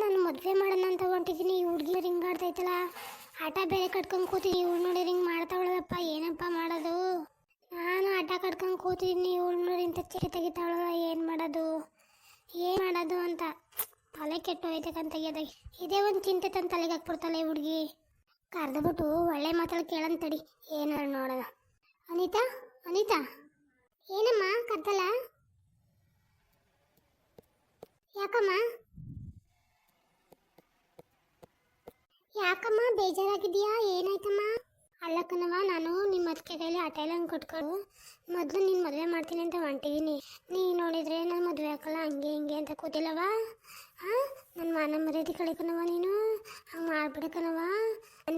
ನಾನು ಮದುವೆ ಮಾಡೋಣ ಅಂತ ಹೊಂಟಿದ್ದೀನಿ. ಈ ಹುಡುಗಿ ರಿಂಗ್ ಆಡ್ತೈತಲ್ಲ, ಆಟ ಬೇರೆ ಕಟ್ಕೊಂಡು ಕೂತಿದ್ದೀನಿ. ಇವಳು ನೋಡಿ ರಿಂಗ್ ಮಾಡ್ತಾವಳಪ್ಪ, ಏನಪ್ಪ ಮಾಡೋದು? ನಾನು ಆಟ ಕಟ್ಕೊಂಡು ಕೂತಿದ್ದೀನಿ, ಇವಳು ನೋಡಿ ಇಂಥ ಚೀಟಿ ತೆಗಿತಾವಳಲ್ಲ, ಏನು ಮಾಡೋದು ಅಂತ ತಲೆ ಕೆಟ್ಟೋಯ್ತಕ್ಕಂತ ತೆಗಿಯೋದಾಗಿ. ಇದೇ ಒಂದು ಚಿಂತೆ ತಂದು ತಲೆಗೆ ಹಾಕ್ಬಿಡ್ತಾಳೆ ಈ ಹುಡುಗಿ. ಕರೆದ್ಬಿಟ್ಟು ಒಳ್ಳೆ ಮಾತಲ್ಲಿ ಕೇಳಂತಡಿ, ಏನಾರು ನೋಡೋಣ. ಅನಿತಾ ಏನಮ್ಮ ಕರ್ತಲ್ಲ? ಯಾಕಮ್ಮ ಬೇಜಾರಾಗಿದೆಯಾ? ಏನಾಯ್ತಮ್ಮ? ಅಲ್ಲಕ್ಕನವ, ನಾನು ನಿಮ್ಮ ಅದಕ್ಕೆ ಕೈಲಿ ಆಟ ಎಲ್ಲ ಕೊಟ್ಕೊಂಡು ಮೊದಲು ನೀನು ಮದುವೆ ಮಾಡ್ತೀನಿ ಅಂತ ಹೊಂಟಿದ್ದೀನಿ. ನೀ ನೋಡಿದರೆ ನಾನು ಮದುವೆ ಹಾಕಲ್ಲ ಹಂಗೆ ಹಿಂಗೆ ಅಂತ ಕೂತಿಲ್ಲವ. ನನ್ನ ಮಾನ ಮರ್ಯಾದೆ ಕಳಿಕನವ, ನೀನು ಹಂಗೆ ಮಾಡ್ಬಿಡಕನವ.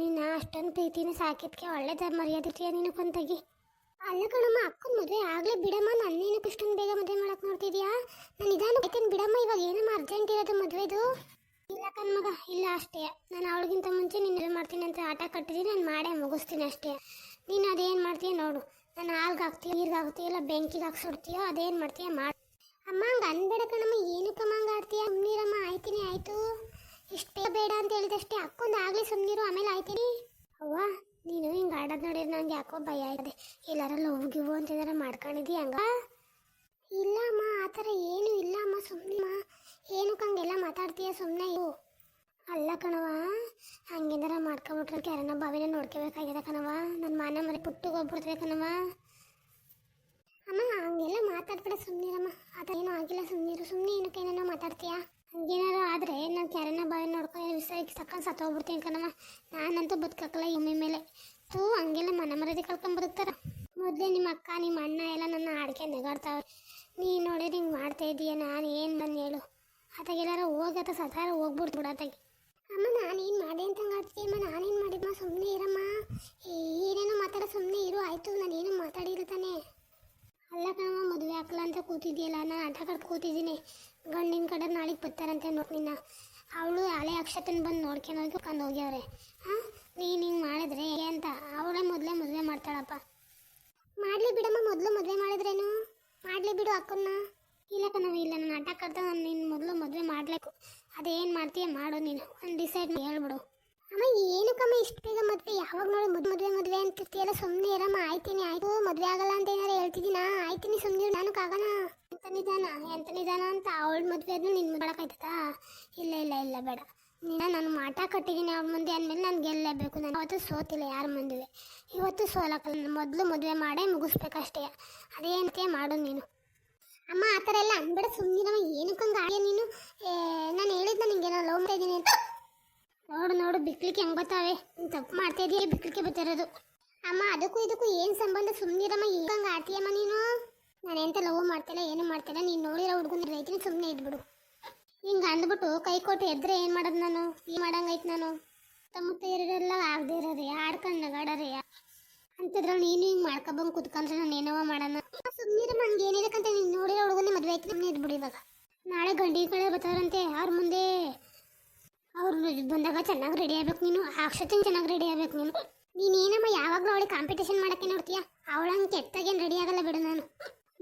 ನೀನು ಅಷ್ಟೊಂದು ಪ್ರೀತಿನ ಸಾಕಿದ್ಕೆ ಒಳ್ಳೆ ಮರ್ಯಾದೆ ಇರ್ತೀಯ ನೀನು ಕೊಂತಾಗಿ. ಅಲ್ಲ ಕಣಮ್ಮ, ಅಕ್ಕನ ಮದುವೆ ಆಗಲೇ ಬಿಡಮ್ಮ, ನನ್ನೇನಕ್ಕೆ ಇಷ್ಟೊಂದು ಬೇಗ ಮದುವೆ ಮಾಡಕ್ಕೆ ನೋಡ್ತಿದ್ಯಾ? ನಾನು ನಿಧಾನ ಆಯ್ತೇನು ಬಿಡಮ್ಮ, ಇವಾಗ ಏನಮ್ಮ ಅರ್ಜೆಂಟ್ ಇರೋದು ಮದುವೆದು? ಇಲ್ಲ ಕಣ್ಮಗ, ಇಲ್ಲ ಅಷ್ಟೇ. ನಾನು ಅವಳಿಗಿಂತ ಮುಂಚೆ ನೀನು ಮದುವೆ ಮಾಡ್ತೀನಿ ಅಂತ ಆಟ ಕಟ್ಟಿದ್ದೀನಿ, ನಾನು ಮಾಡೇ ಮುಗಿಸ್ತೀನಿ ಅಷ್ಟೇ. ನೀನು ಅದೇನು ಮಾಡ್ತೀಯ ನೋಡು. ನಾನು ಹಾಲ್ಗೆ ಹಾಕ್ತೀಯ, ನೀರ್ಗೆ ಹಾಕ್ತೀಯ, ಇಲ್ಲ ಬೆಂಕಿಗೆ ಹಾಕ್ಸಿಡ್ತೀಯೋ, ಅದೇನು ಮಾಡ್ತೀಯ ಮಾಡಿ. ಅಮ್ಮ ಹಂಗೆ ಅನ್ಬೇಡ ಕಣಮ್ಮ, ಏನಕ್ಕಮ್ಮ ಹಂಗೆ ಆಡ್ತೀಯ? ಸುಮ್ಮನಿರಮ್ಮ, ಆಯ್ತೀನಿ ಆಯಿತು. ಇಷ್ಟು ಬೇಡ ಅಂತ ಹೇಳಿದಷ್ಟೇ, ಅಕ್ಕೊಂದು ಆಗಲಿ ಸುಮ್ಮನಿರು, ಆಮೇಲೆ ಆಯ್ತೀನಿ. ಅವ್ವ, ನೀನು ಹಿಂಗೆ ಆಡೋದು ನೋಡಿದ್ರೆ ನನಗೆ ಯಾಕೋ ಭಯ ಆಯ್ತದೆ. ಎಲ್ಲಾರ ಲವ್ ಗಿವ್ ಅಂತ ಏನಾರ ಮಾಡ್ಕೊಂಡಿದ್ದೀಯ ಹಂಗ? ಇಲ್ಲ ಅಮ್ಮ, ಆ ಥರ ಏನೂ ಇಲ್ಲ ಅಮ್ಮ, ಸುಮ್ಮನೆ ಏನಕ್ಕೆ ಹಂಗೆಲ್ಲ ಮಾತಾಡ್ತೀಯ? ಸುಮ್ಮನೆ ಇವು. ಅಲ್ಲ ಕಣವ, ಹಂಗೇನಾರ ಮಾಡ್ಕೊಂಬಿಟ್ರೆ ಯಾರನ್ನ ಬಾವಿನ ನೋಡ್ಕೋಬೇಕಾಗಿದೆ ಕಣವ. ನನ್ನ ಮಾನ ಮರಿ ಪುಟ್ಟಿಗೆ ಹೋಗ್ಬಿಡ್ತದೆ ಕಣವ. ಅಮ್ಮ ಹಂಗೆಲ್ಲ ಮಾತಾಡ್ಬೇಡ, ಸುಮ್ಮನಿರಮ್ಮ. ಆ ಥರ ಏನೂ ಆಗಿಲ್ಲ, ಸುಮ್ಮನಿರು. ಸುಮ್ಮನೆ ಏನಕ್ಕೆ ಏನೇನೋ ಮಾತಾಡ್ತೀಯಾ? ಹಂಗೇನಾರು ಆದರೆ ನಾನು ಯಾರನ್ನ ಬಾವಿ ನೋಡ್ಕೊಂಡು ಸಕ್ಕಂಡು ಸತ್ತೋಗ್ಬಿಡ್ತೀನಿ ಕಣವ. ನಾನಂತೂ ಬದುಕಕ್ಕಲ್ಲ ಎಮ್ಮೆ ಮೇಲೆ. ಹಂಗೆಲ್ಲ ಮನ ಮರ್ಯಾದೆ ಕಳ್ಕೊಂಡು ಬದುಕ್ತಾರ. ಮೊದಲೇ ನಿಮ್ಮ ಅಕ್ಕ ನಿಮ್ಮ ಅಣ್ಣ ಎಲ್ಲ ನನ್ನ ಆಡ್ಕೆ ನೆಗಾಡ್ತಾವ್ರೆ. ನೀನು ನೋಡಿದ್ರೆ ಹಿಂಗೆ ಮಾಡ್ತಾ ಇದೀಯ, ನಾನು ಏನು ಬಂದು ಹೇಳು? ಆತಾಗೆಲ್ಲಾರ ಹೋಗತ್ತ ಸತಾರ ಹೋಗ್ಬಿಡ್ತು ಬಿಡತ್ತಾಗಿ. ಅಮ್ಮ ನಾನೇನು ಮಾಡಿ ಅಂತ ಆಡ್ತೀಯಮ್ಮ? ನಾನೇನು ಮಾಡಿದ್ಮ? ಸುಮ್ಮನೆ ಇರಮ್ಮ, ಏನೇನೋ ಮಾತಾಡೋ, ಸುಮ್ಮನೆ ಇರು ಆಯಿತು. ನಾನೇನು ಮಾತಾಡಿರ್ತಾನೆ. ಅಲ್ಲ ಕಣಮ್ಮ, ಮದುವೆ ಹಾಕಲ್ಲ ಅಂತ ಕೂತಿದ್ದೀಯಲ್ಲ, ನಾನು ಆಟ ಕಟ್ಟಿ ಕೂತಿದ್ದೀನಿ. ಗಂಡಿನ ಕಡೆ ನಾಳೆಗೆ ಬರ್ತಾರಂತೆ ನೋಡಿ ನಿನ್ನ. ಅವಳು ಹಳೆ ಅಕ್ಷತನ ಬಂದು ನೋಡ್ಕೊಂಡು ಹೋಗ್ಯವ್ರೆ. ನೀನು ಹಿಂಗೆ ಮಾಡಿದ್ರೆ ಹೇಗೆ ಅಂತ ಅವಳೇ ಮೊದಲೇ ಮದುವೆ ಮಾಡ್ತಾಳಪ್ಪ. ಮಾಡಲಿ ಬಿಡಮ್ಮ, ಮೊದಲು ಮದುವೆ ಮಾಡಿದ್ರೇನು? ಮಾಡಲಿ ಬಿಡು ಅಕ್ಕನ್ನ. ಇಲ್ಲ ಕಣವ, ಇಲ್ಲ, ನಾನು ಆಟ ಕಟ್ಟ, ನಾನು ನಿನ್ನ ಮೊದಲು ಮದುವೆ ಮಾಡಬೇಕು. ಅದೇನು ಮಾಡ್ತೀಯ ಮಾಡು, ನೀನು ಒಂದು ಡಿಸೈಡ್ ಹೇಳ್ಬಿಡು. ಅಮ್ಮ ಏನಕ್ಕಮ್ಮ ಇಷ್ಟು ಬೇಗ ಮದುವೆ? ಯಾವಾಗ ನೋಡಿ ಮದುವೆ ಅಂತಿರ್ತೀಯಲ್ಲ, ಸುಮ್ಮನೆ ಇರಮ್ಮ. ಆಯ್ತೀನಿ ಆಯಿತು, ಮದುವೆ ಆಗಲ್ಲ ಅಂತ ಏನಾರು ಹೇಳ್ತಿದ್ದೀನಾ? ಆಯ್ತೀನಿ ಸುಮ್ಮನೆ, ನಾನು ಕಾಗೋಣ. ಎಂತ ನಿಧಾನ ಅಂತ ಅವಳ ಮದುವೆ ಆದ್ರೂ ನಿನ್ನ ಮಾಡಕ್ಕಾಯ್ತದ? ಇಲ್ಲ ಬೇಡ. ನಾನು ಆಟ ಕಟ್ಟಿದ್ದೀನಿ ಅವ್ರ ಮುಂದೆ ಅಂದಮೇಲೆ ನಾನು ಗೆಲ್ಲಲೇಬೇಕು. ನಾನು ಅವತ್ತು ಸೋತಿಲ್ಲ ಯಾರ ಮುಂದೆ, ಇವತ್ತು ಸೋಲಕ್ಕಲ್ಲ. ಮೊದಲು ಮದುವೆ ಮಾಡೇ ಮುಗಿಸ್ಬೇಕಷ್ಟೇ. ಅದೇನಂತೆ ಮಾಡು ನೀನು. ಅಮ್ಮ ಆ ಥರ ಎಲ್ಲ ಅನ್ಬೇಡ, ಸುಮ್ಮನಿರಮ್ಮ. ಏನಕ್ಕಂಗೆ ಆಡಿಯ ನೀನು? ನಾನು ಹೇಳಿದ್ನ ನಿಂಗೆ ನಾನು ಲವ್ ಮಾಡ್ತಾ ಇದ್ದೀನಿ ಅಂತ. ನೋಡು ಬಿಕ್ಲಿಕ್ಕೆ ಹೆಂಗೆ ಬರ್ತಾವೆ. ನೀನು ತಪ್ಪು ಮಾಡ್ತಾ ಇದೀಯ, ಬಿಕ್ಲಿಕ್ಕೆ ಬರ್ತಿರೋದು. ಅಮ್ಮ ಅದಕ್ಕೂ ಇದಕ್ಕೂ ಏನು ಸಂಬಂಧ? ಸುಮ್ಮನಿರಮ್ಮ. ಈಗ ಹಂಗೆ ಆಡ್ತೀಯಮ್ಮ ನೀನು? ನಾನು ಎಂತ ಲವ್ ಮಾಡ್ತಿಲ್ಲ, ಏನು ಮಾಡ್ತಿಲ್ಲ. ನೀನು ನೋಡಿರೋ ಹುಡುಗನ ರೈತೀನಿ, ಸುಮ್ಮನೆ ಇದ್ಬಿಡು. ಹಿಂಗೆ ಅಂದ್ಬಿಟ್ಟು ಕೈ ಕೊಟ್ಟು ಎದ್ರೆ ಏನು ಮಾಡೋದು ನಾನು? ಈ ಮಾಡಂಗೈತೆ ನಾನು. ತಮ್ಮ ಇರೋರೆಲ್ಲ ಆಗದೆ ಇರೋರೆ, ಆಡ್ಕೊಂಡು ನಗಾಡೋರೆ ಅಂತಿದ್ರಲ್ಲಿ ನೀನು ಹಿಂಗೆ ಮಾಡ್ಕೊಬಂದು ಕುತ್ಕೊಂಡ್ರೆ ನಾನು ಏನವ ಮಾಡೋಣ? ಸುಮ್ಮನಿರಮ್ಮ, ಹಂಗೆ ಏನಿದಕ್ಕಂತ ನೀನು ನೋಡಿರೋ ಹುಡುಗನೇ ಮದುವೆ ಆಯ್ತು, ಸುಮ್ಮನೆ ಇದ್ಬಿಡು. ಇವಾಗ ನಾಳೆ ಗಂಡಿ ಕಡೆ ಬರ್ತಾರಂತೆ, ಅವ್ರ ಮುಂದೆ ಅವ್ರು ಬಂದಾಗ ಚೆನ್ನಾಗಿ ರೆಡಿ ಆಗ್ಬೇಕು ನೀನು. ಅಕ್ಷತೆನ ಚೆನ್ನಾಗಿ ರೆಡಿ ಆಗ್ಬೇಕು ನೀನು. ನೀನೇನಮ್ಮ ಯಾವಾಗಲೂ ಅವಳಿಗೆ ಕಾಂಪಿಟೇಷನ್ ಮಾಡೋಕ್ಕೆ ನೋಡ್ತೀಯ? ಅವಳಂಗೆ ಕೆಟ್ಟಾಗೇನು ರೆಡಿ ಆಗಲ್ಲ ಬಿಡು ನಾನು.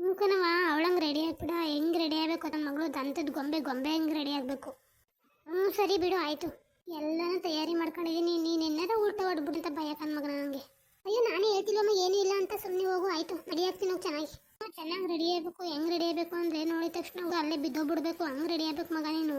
ಮೂಕನವ ಅವಳಂಗೆ ರೆಡಿ ಆಗ್ಬಿಡ. ಹೆಂಗೆ ರೆಡಿ ಆಗಬೇಕು ನನ್ನ ಮಗಳು? ದಂತದ ಗೊಂಬೆ ಹೆಂಗೆ ರೆಡಿ ಆಗಬೇಕು? ಸರಿ ಬಿಡು ಆಯಿತು, ಎಲ್ಲನೂ ತಯಾರಿ ಮಾಡ್ಕೊಂಡಿದ್ದೀನಿ. ನೀನು ಏನಾರ ಊಟ ಹೊಡ್ಬಿಡು ಅಂತ ಭಯ ಕಣ್ಮಗನ ನನಗೆ. ಅಯ್ಯೋ ನಾನೇ ಹೇಳ್ತಿಲ್ಲಮ್ಮ, ಏನೂ ಇಲ್ಲ ಅಂತ. ಸುಮ್ಮನೆ ಹೋಗು ಆಯಿತು. ರೆಡಿ ಆಗ್ತೀನಿ ಚೆನ್ನಾಗಿ ರೆಡಿ ಆಗಬೇಕು. ಹೆಂಗೆ ರೆಡಿ ಆಗಬೇಕು ಅಂದರೆ ನೋಡಿದ ತಕ್ಷಣ ಅಲ್ಲೇ ಬಿದ್ದೋಗ್ಬಿಡ್ಬೇಕು, ಹಂಗೆ ರೆಡಿ ಆಗ್ಬೇಕು ಮಗ ನೀನು.